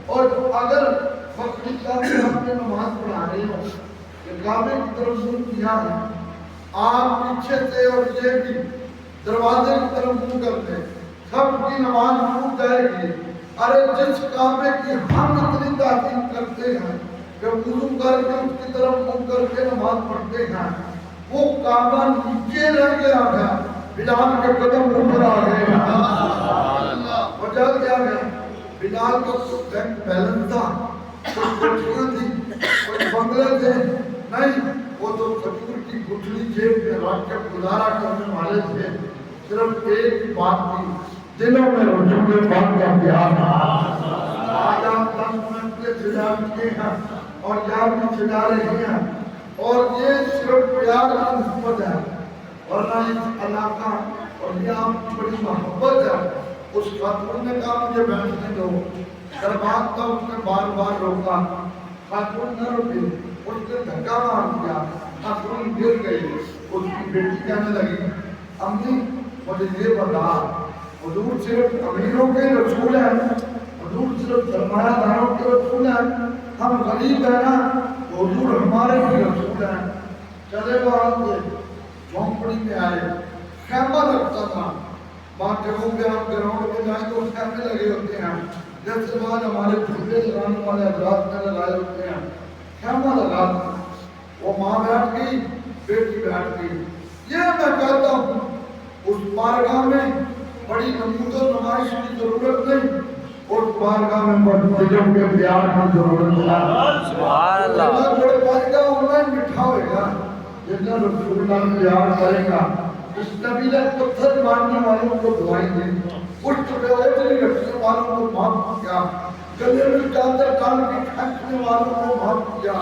اور اگر وقت اللہ سے آپ نے نماز پڑھا رہے ہو کہ کعبے کی طرف منہ کیا ہے، آپ پیچھے سے اور یہ بھی دروازے کی طرف منہ کرتے ہیں، سب کی نماز ٹوٹ جائے گی۔ ارے جس کعبے کی ہم اتنی تعظیم کرتے ہیں کہ وضو کر کے اس کی طرف منہ کر کے نماز پڑھتے ہیں، وہ کعبہ نیچے رہ گیا ہے، بلال کے قدم اوپر آ گئے ہیں۔ وجہ کیا ہے؟ بلال کا تو بینک بیلنس تھا، کوئی کوٹھیاں تھی، کوئی بنگلے تھے نہیں، وہ تو کھجور کی گٹھلی جیب میں رکھ کے گزارا کرنے والے تھے۔ صرف ایک ہی بات تھی، دلوں میں رسول پاک کا پیار تھا۔ آج آپ 10 منٹ کے سجا کیے ہیں اور یاد بھی سجا رہے ہیں، اور یہ صرف پیار کی نسبت ہے، ورنہ اس علاقہ اور یہ آپ کی بڑی محبت ہے۔ اس خاتون نے کہا مجھے بیٹھنے دو، دربار تھا، اس نے بار بار روکا، خاتون نہ رکی، اس نے دھکا مار دیا، خاتون گر گئی۔ اس کی بیٹی کہنے لگی امی مجھے یہ بتا، حضور صرف امیروں کے رسول ہیں، حضور صرف سرمایہ داروں کے رسول ہیں، ہم غریب ہیں نا تو حضور ہمارے بھی رسول ہیں۔ چلے وہاں سے جھونپڑی میں آئے، خیمہ لگتا تھا، بعض جگہوں پہ آپ گراؤنڈ میں جائیں تو خیمے لگے ہوتے ہیں، جیسے بعض ہمارے جھولے لگانے والے حضرات میں لگائے ہوتے ہیں، خیمہ لگا تھا۔ وہ ماں بیٹھ گئی، بیٹی بیٹھ گئی۔ یہ میں کہتا ہوں اس بارگاہ میں بڑی نمود و نمائش کی ضرورت نہیں، اس بارگاہ میں بڑوں کے پیار کی ضرورت ہے۔ سبحان اللہ۔ جتنا بڑے بارگاہ ہونا مٹھا ہوئے گا، جتنا رسول اللہ پیار کرے گا۔ اس نبی نے پتھر مارنے والوں کو دعائیں دی، پشت پہ اوجری رکھنے والوں کو معاف کیا، گلے میں چادر ڈال کے کھینچنے والوں کو معاف کیا،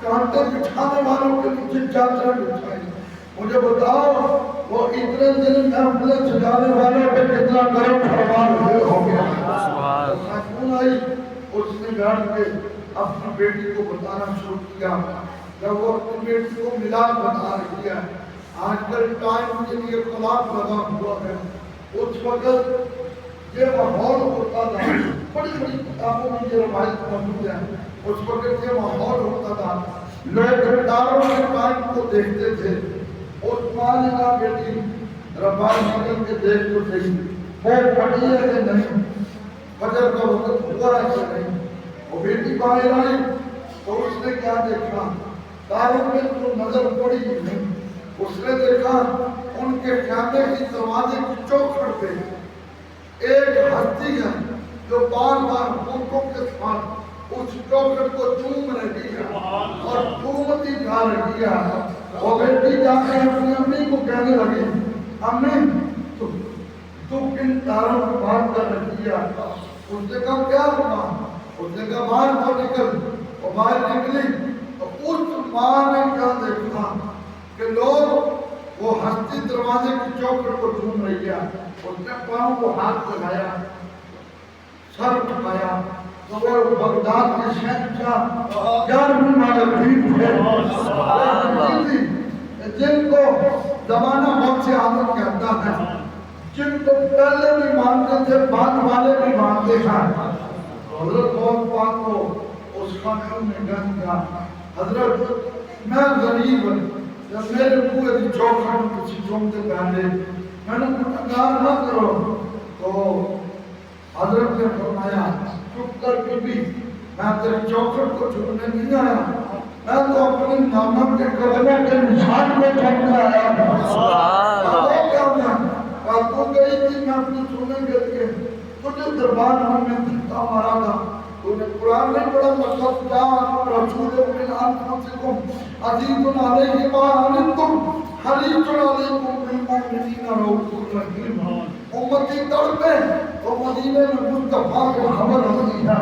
کانٹے بچھانے والوں کے نیچے چادر بچھائی۔ مجھے بتاؤ وہ اتنے دن محفلیں سجانے والوں پہ کتنا کرم فرمان ہو گیا۔ خاتون آئی، اس نے بیٹھ کے اپنی بیٹی کو بتانا شروع کیا۔ جب وہ اپنی بیٹی کو ملاد بتا رہی ہے، آج کل ٹائم کے لیے طلاق لگا ہوا ہے، اس وقت یہ ماحول ہوتا تھا، بڑی بڑی کتابوں میں یہ روایت موجود ہے، اس وقت یہ ماحول ہوتا تھا، لوگ گرداروں کے ٹائم کو دیکھتے تھے۔ عثمان نے کہا بیٹی ربائی نکل کے دیکھ تو صحیح، وہ پڑی ہے کہ نہیں، فجر کا وقت ہوا ہے کہ نہیں۔ وہ بیٹی باہر آئی تو اس نے کیا دیکھا، تاروں میں تو نظر پڑی نہیں، اس نے دیکھا ان کے خیمے کی دروازے کی چوکھٹ پہ ایک ہستی ہے جو بار بار ہونٹوں کے ساتھ اس چوکھٹ کو چوم رہی ہے اور چومتی جا رہی ہے۔ وہ بیٹی جا کے اپنی امی کو کہنے لگی امی تو کن تاروں کی بات کر رہی ہے؟ اس نے کہا کیا ہوا؟ اس نے کہا باہر تو نکل۔ وہ باہر نکلی تو اس ماں نے کیا دیکھا کہ لوگ وہ ہستی دروازے کی چوکھٹ کو چوم رہی ہے۔ اس نے پاؤں کو ہاتھ لگایا، سر اٹھایا تو وہ بغداد کے شہنشاہ 11ویں مالک تھے، جن کو زمانہ غوث اعظم کہتا ہے، جن کو پہلے بھی مانتے تھے بعد والے بھی مانتے ہیں۔ حضرت غوث پاک کو اس خاتون نے کہا کیا حضرت میں غریب ہوں، جب میرے منہ کی چوکھٹ میں کسی چومتے پہلے میں نے گناہگار نہ کرو، تو حضرت نے فرمایا چپ کر کے بھی میں تیری چوکھٹ کو چومنے نہیں آیا، میں تو اپنے نامہ کے قدموں کے نشان کو چومنے آیا ہوں۔ وہ کیا میں تو گئی تھی، میں اپنے سونے گر کے تجھے دربار میں دھکا مارا تھا، تو نے قرآن نہیں پڑھا لقد جاءکم رسول من انفسکم عزیز علیہ ما عنتم حریص علیکم بالمؤمنین رؤوف رحیم۔ امتی تڑپے تو مدینے میں مصطفیٰ کو خبر ہوتی ہے،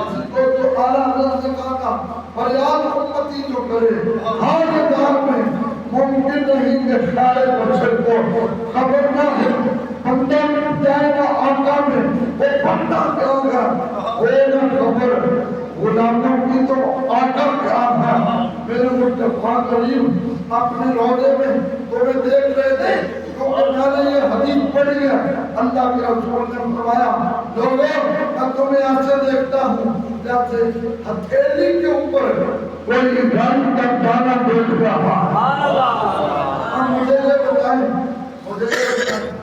اسی کو جو اعلیٰ حضرت نے کہا تھا فریاد امتی جو کرے حال دار میں ممکن نہیں کہ خیر بشر کو خبر نہ ہے۔ بندہ مٹ جائے گا آقا میں، وہ بندہ کیا ہوگا وہ نہ خبر، غلاموں کی تو آقا کیا ہے۔ میرے مصطفیٰ کریم اپنے روضے میں تمہیں دیکھ رہے تھے، کیونکہ میں نے یہ حدیث پڑھی ہے، اللہ کے رسول نے فرمایا لوگوں میں تمہیں ایسے دیکھتا ہوں جیسے ہتھیلی کے اوپر کوئی رنگ کا دانا دیکھ رہا. مجھے یہ بتائیں